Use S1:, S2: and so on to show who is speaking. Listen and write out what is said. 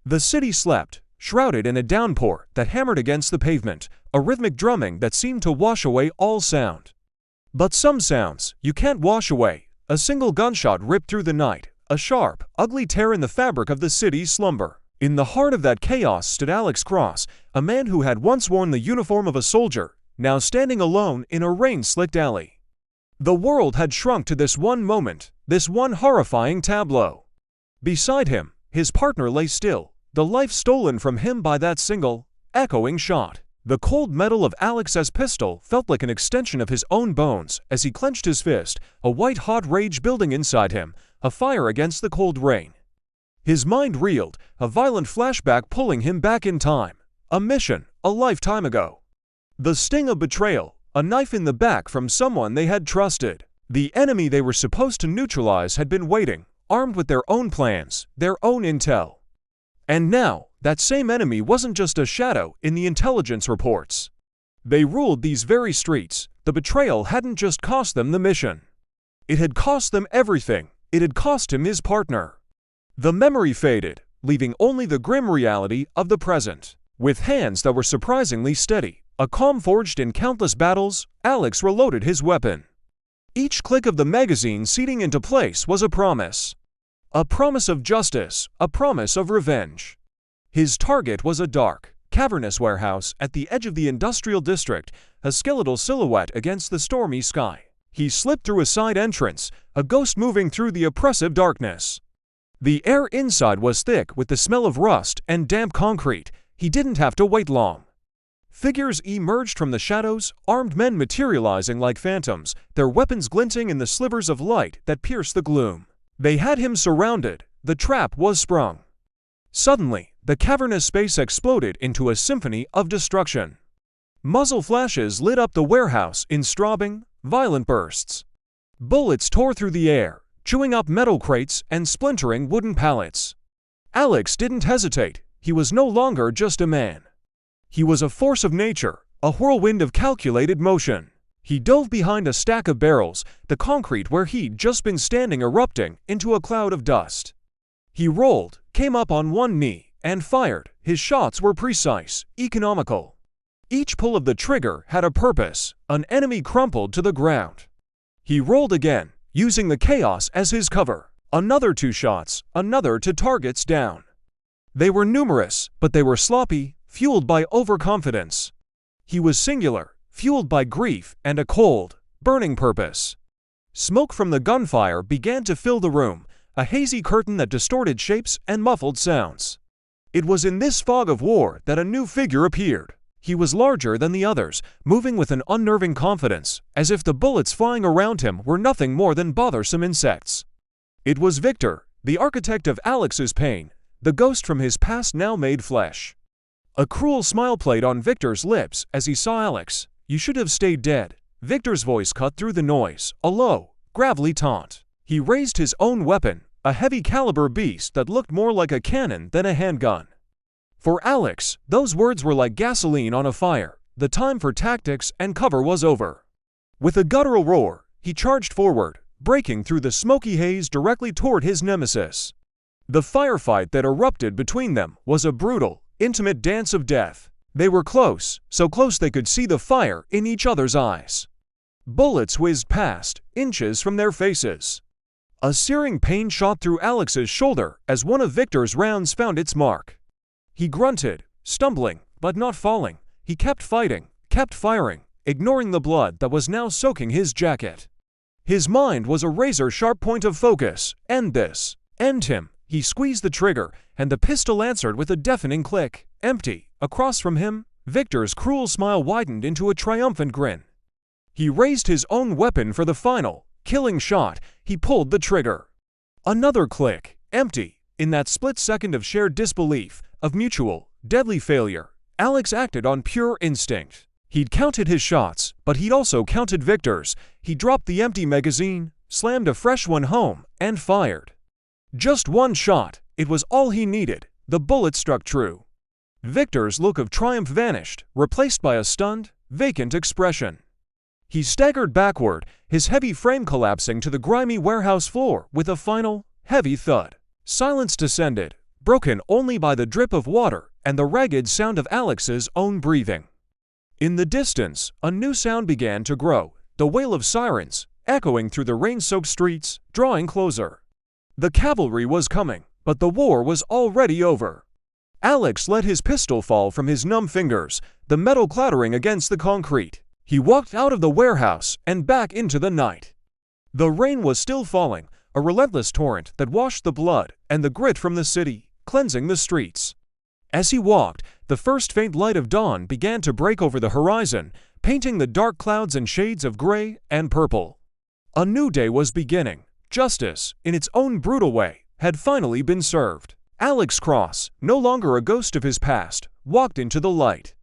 S1: The city slept, shrouded in a downpour that hammered against the pavement, a rhythmic drumming that seemed to wash away all sound. But some sounds you can't wash away. A single gunshot ripped through the night, a sharp, ugly tear in the fabric of the city's slumber. In the heart of that chaos stood Alex Cross, a man who had once worn the uniform of a soldier, now standing alone in a rain-slicked alley. The world had shrunk to this one moment, this one horrifying tableau. Beside him, his partner lay still, the life stolen from him by that single, echoing shot. The cold metal of Alex's pistol felt like an extension of his own bones as he clenched his fist, a white-hot rage building inside him, a fire against the cold rain. His mind reeled, a violent flashback pulling him back in time. A mission, a lifetime ago. The sting of betrayal, a knife in the back from someone they had trusted. The enemy they were supposed to neutralize had been waiting, armed with their own plans, their own intel. And now, that same enemy wasn't just a shadow in the intelligence reports. They ruled these very streets. The betrayal hadn't just cost them the mission. It had cost them everything. It had cost him his partner. The memory faded, leaving only the grim reality of the present. With hands that were surprisingly steady, a calm forged in countless battles, Alex reloaded his weapon. Each click of the magazine seating into place was a promise. A promise of justice, a promise of revenge. His target was a dark, cavernous warehouse at the edge of the industrial district, a skeletal silhouette against the stormy sky. He slipped through a side entrance, a ghost moving through the oppressive darkness. The air inside was thick with the smell of rust and damp concrete. He didn't have to wait long. Figures emerged from the shadows, armed men materializing like phantoms, their weapons glinting in the slivers of light that pierced the gloom. They had him surrounded. The trap was sprung. Suddenly, the cavernous space exploded into a symphony of destruction. Muzzle flashes lit up the warehouse in strobing, violent bursts. Bullets tore through the air, chewing up metal crates and splintering wooden pallets. Alex didn't hesitate. He was no longer just a man. He was a force of nature, a whirlwind of calculated motion. He dove behind a stack of barrels, the concrete where he'd just been standing erupting into a cloud of dust. He rolled, came up on one knee, and fired. His shots were precise, economical. Each pull of the trigger had a purpose. An enemy crumpled to the ground. He rolled again, using the chaos as his cover. Another 2 shots, another to targets down. They were numerous, but they were sloppy, fueled by overconfidence. He was singular, fueled by grief and a cold, burning purpose. Smoke from the gunfire began to fill the room, a hazy curtain that distorted shapes and muffled sounds. It was in this fog of war that a new figure appeared. He was larger than the others, moving with an unnerving confidence, as if the bullets flying around him were nothing more than bothersome insects. It was Victor, the architect of Alex's pain, the ghost from his past now made flesh. A cruel smile played on Victor's lips as he saw Alex. "You should have stayed dead." Victor's voice cut through the noise, a low, gravelly taunt. He raised his own weapon, a heavy-caliber beast that looked more like a cannon than a handgun. For Alex, those words were like gasoline on a fire. The time for tactics and cover was over. With a guttural roar, he charged forward, breaking through the smoky haze directly toward his nemesis. The firefight that erupted between them was a brutal, intimate dance of death. They were close, so close they could see the fire in each other's eyes. Bullets whizzed past, inches from their faces. A searing pain shot through Alex's shoulder as one of Victor's rounds found its mark. He grunted, stumbling, but not falling. He kept fighting, kept firing, ignoring the blood that was now soaking his jacket. His mind was a razor-sharp point of focus. End this. End him. He squeezed the trigger, and the pistol answered with a deafening click. Empty. Across from him, Victor's cruel smile widened into a triumphant grin. He raised his own weapon for the final, killing shot. He pulled the trigger. Another click. Empty. In that split second of shared disbelief, of mutual, deadly failure, Alex acted on pure instinct. He'd counted his shots, but he'd also counted Victor's. He dropped the empty magazine, slammed a fresh one home, and fired. Just one shot. It was all he needed. The bullet struck true. Victor's look of triumph vanished, replaced by a stunned, vacant expression. He staggered backward, his heavy frame collapsing to the grimy warehouse floor with a final, heavy thud. Silence descended. broken only by the drip of water and the ragged sound of Alex's own breathing. In the distance, a new sound began to grow, the wail of sirens, echoing through the rain-soaked streets, drawing closer. The cavalry was coming, but the war was already over. Alex let his pistol fall from his numb fingers, the metal clattering against the concrete. He walked out of the warehouse and back into the night. The rain was still falling, a relentless torrent that washed the blood and the grit from the city, cleansing the streets. As he walked, the first faint light of dawn began to break over the horizon, painting the dark clouds in shades of gray and purple. A new day was beginning. Justice, in its own brutal way, had finally been served. Alex Cross, no longer a ghost of his past, walked into the light.